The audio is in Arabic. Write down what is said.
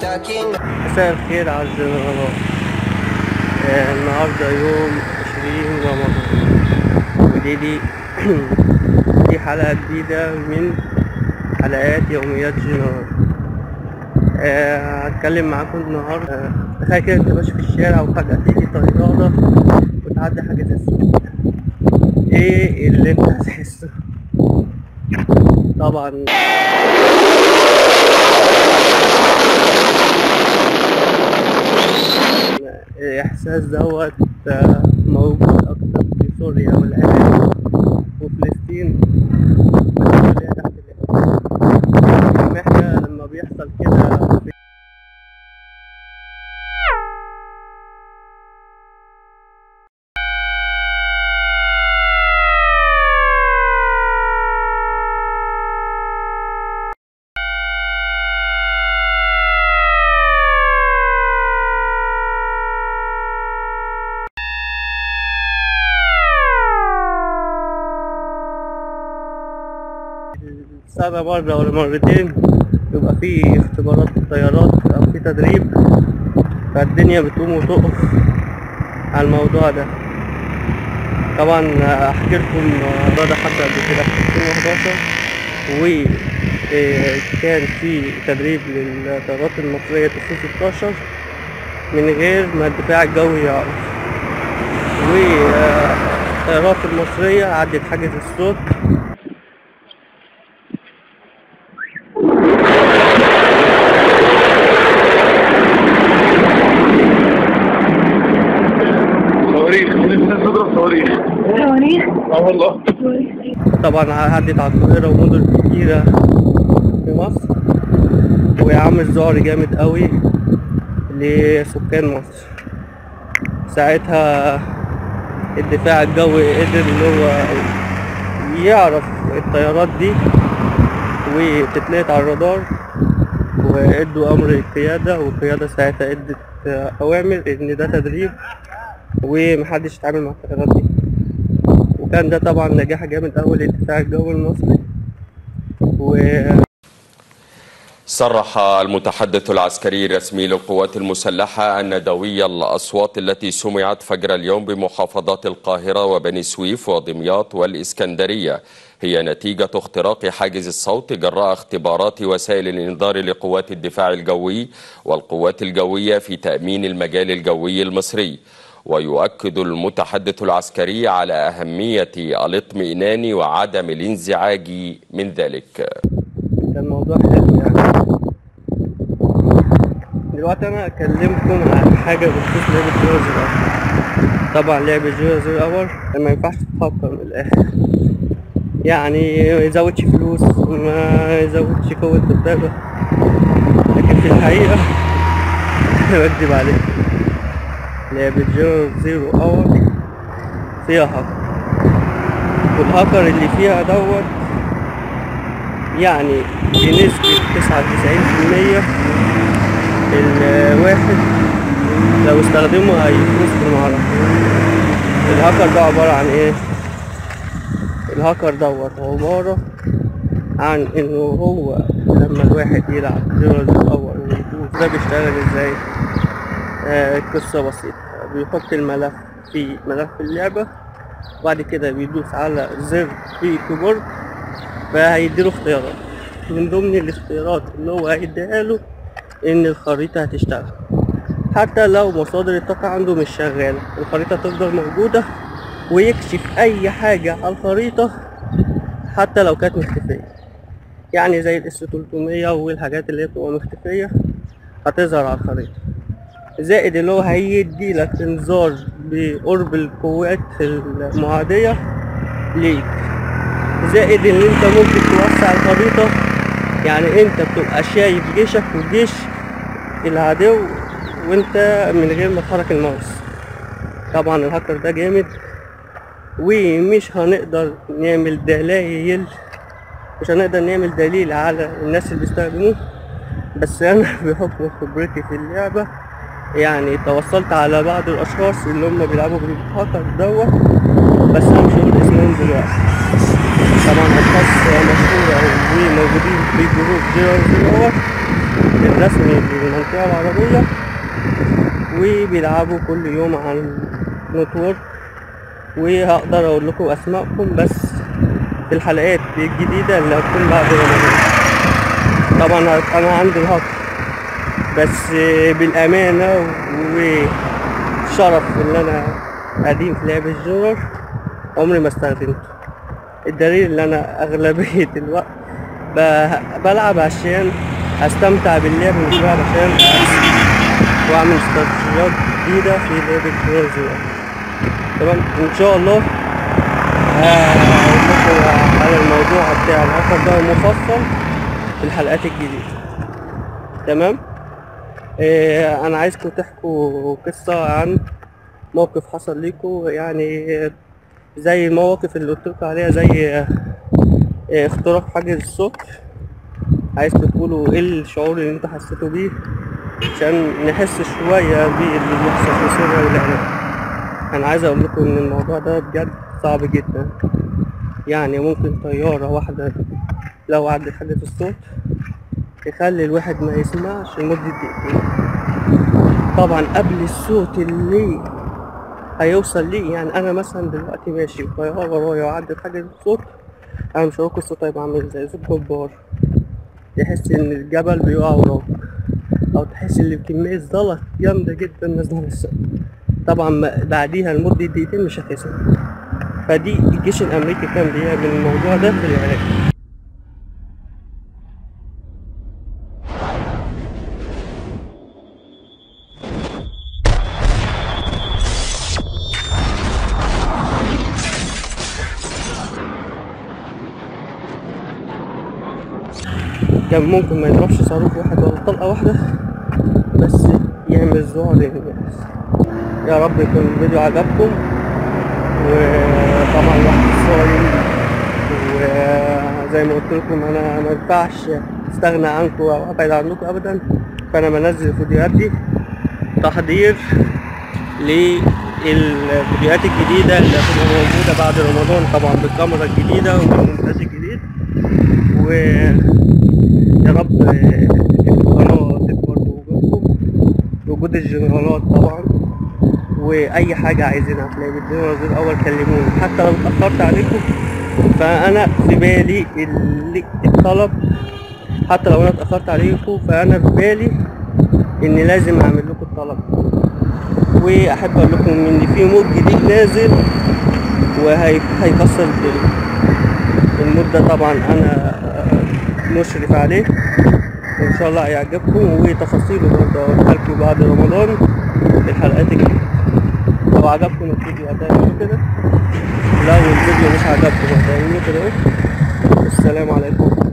مساء الخير على الجنرالات. النهارده يوم 20 رمضان دي حلقة جديدة من حلقات يوميات جنرال. هتكلم معاكم النهارده. تخيل كده انت ماشي في الشارع وفجأة تيجي طيارة وتعدي حاجة اسود، ايه اللي انت هتحسه؟ طبعا الإحساس دوت موجود أكتر في سوريا والعراق وفلسطين، اللي هي تحت الإحساس. إحنا لما بيحصل كده سنة مرة ولا مرتين يبقى في اختبارات الطيارات أو في تدريب، فالدنيا بتقوم وتقف على الموضوع ده. طبعا أحكي لكم الموضوع ده حصل قبل كده في 2011، وكان في تدريب للطيارات المصرية C-16 من غير ما الدفاع الجوي يعرف، والطيارات المصرية عدت حاجز الصوت. صواريخ والله طبعا عدت على القاهرة ومدن كتيرة في مصر، وعامل ذعر جامد قوي لسكان مصر. ساعتها الدفاع الجوي قدر ان هو يعرف الطيارات دي وتتلقط على الرادار، وادوا امر القيادة، والقيادة ساعتها ادت اوامر ان ده تدريب ومحدش يتعامل مع الطيارات دي. وكان ده طبعا نجاح جامد أوي للدفاع الجوي المصري. صرح المتحدث العسكري الرسمي للقوات المسلحة أن دوي الأصوات التي سمعت فجر اليوم بمحافظات القاهرة وبني سويف ودمياط والإسكندرية هي نتيجة اختراق حاجز الصوت جراء اختبارات وسائل الإنذار لقوات الدفاع الجوي والقوات الجوية في تأمين المجال الجوي المصري. ويؤكد المتحدث العسكري على أهمية الاطمئنان وعدم الانزعاج من ذلك. كان موضوع حلو يعني. دلوقتي أنا أكلمكم عن حاجة بخصوص لعبة جوه الأول. طبعا لعبة جوه الأول ما ينفعش تتهكر من الآخر، يعني ما يزودش فلوس، ما يزودش قوة دبابة، لكن في الحقيقة بكدب عليك. لعبة زيرو اور فيها هاكر، والهاكر اللي فيها دوت يعني بنسبة 99% الواحد لو استخدمه هيفوز في المعركة. الهاكر ده عبارة عن ايه؟ الهاكر دوت عبارة عن انه هو لما الواحد يلعب زيرو اور ويفوز، ده بيشتغل ازاي؟ قصة بسيطة. بيحط الملف في ملف اللعبة، وبعد كده بيدوس على زر في الكيبورد فهيديله اختيارات. من ضمن الاختيارات اللي هو هيديها له ان الخريطة هتشتغل حتى لو مصادر الطاقة عنده مش شغالة، الخريطة تفضل موجودة، ويكشف اي حاجة على الخريطة حتى لو كانت مختفية، يعني زي الS-300 والحاجات اللي هي بتبقى مختفية هتظهر على الخريطة. زائد اللي هو هيدي لك انذار بقرب القوات المعادية ليك. زائد ان انت ممكن توسع الخريطة، يعني انت بتبقى شايف جيشك وجيش العدو وانت من غير ما تحرك الماوس. طبعا الهاكر ده جامد، ومش هنقدر نعمل دلائل، مش هنقدر نعمل دليل على الناس اللي بيستخدموه، بس انا بحكم خبرتي في اللعبة يعني توصلت على بعض الاشخاص اللي هم بيلعبوا بالهاكر دوت، بس انا مش هقول اسمهم دلوقتي. طبعا اشخاص مشهورة وموجودين في جروب 001 الرسمي لمنطقة بتوع العربية، وبيلعبوا كل يوم عن نتورك. وهقدر اقول لكم اسمائكم بس في الحلقات الجديدة اللي هتكون بعد رمضان. طبعا انا عندي الهاكر، بس بالامانة وشرف ان انا قديم في لعب الجونر عمري ما استخدمته. الدليل ان انا اغلبية الوقت بلعب عشان استمتع باللعب، مش بلعب عشان اكسب واعمل استراتيجيات جديدة في لعب الجونر. تمام، ان شاء الله هقول لكم على الموضوع بتاع الهاكر ده مفصل في الحلقات الجديدة. تمام. انا عايزكم تحكوا قصة عن موقف حصل ليكم، يعني زي المواقف اللي قلت لكم عليها، زي اختراق حاجز الصوت. عايز تقولوا ايه الشعور اللي انتوا حسيتوا بيه عشان نحس شوية باللي بيحصل في سوريا والعراق. انا عايز اقول لكم ان الموضوع ده بجد صعب جدا. يعني ممكن طيارة واحدة لو عدت حاجز الصوت يخلي الواحد ما يسمعش لمدة دقيقتين. طبعا قبل الصوت اللي هيوصل لي، يعني انا مثلا دلوقتي ماشي طيارة ورايا وعدت حاجز الصوت، انا مش هقولكوا الصوت هيبقى عامل زي صوت جبار، تحس ان الجبل بيقع وراك، او تحس ان كمية زلط جامدة جدا نازلة من السقف. طبعا بعديها لمدة دقيقتين مش هتسمع. فدي الجيش الامريكي كان بيعمل الموضوع ده في العراق. كان ممكن ما يضربش صاروخ واحد ولا طلقة واحدة، بس يعمل ذعر للناس. يا رب يكون الفيديو عجبكم. وطبعا الواحد صايم، وزي ما قلت لكم انا ما ينفعش استغنى عنكم او ابعد عنكم ابدا. فانا بنزل الفيديوهات دي تحضير للفيديوهات الجديدة اللي هتبقى موجودة بعد رمضان، طبعا بالكاميرا الجديدة والمونتاج الجديد. ويا رب القناة تكبر بوجودكم، بوجود الجنرالات طبعا. واي حاجة عايزينها في لعبة الجنرالات الاول كلموني، حتى لو اتأخرت عليكم فانا في بالي الطلب. حتى لو انا اتأخرت عليكم فانا في بالي اني لازم اعمل لكم الطلب. واحب اقول لكم ان في مود جديد نازل وهيكسر الدنيا. المود ده طبعا انا مشرف عليه، وان شاء الله هيعجبكم. وتفاصيله برضه هقولها لكم بعد رمضان في الحلقات الجديدة. لو عجبكم الفيديو هتعملوا كده، لو الفيديو مش عجبكم هتعملوا كده. السلام عليكم.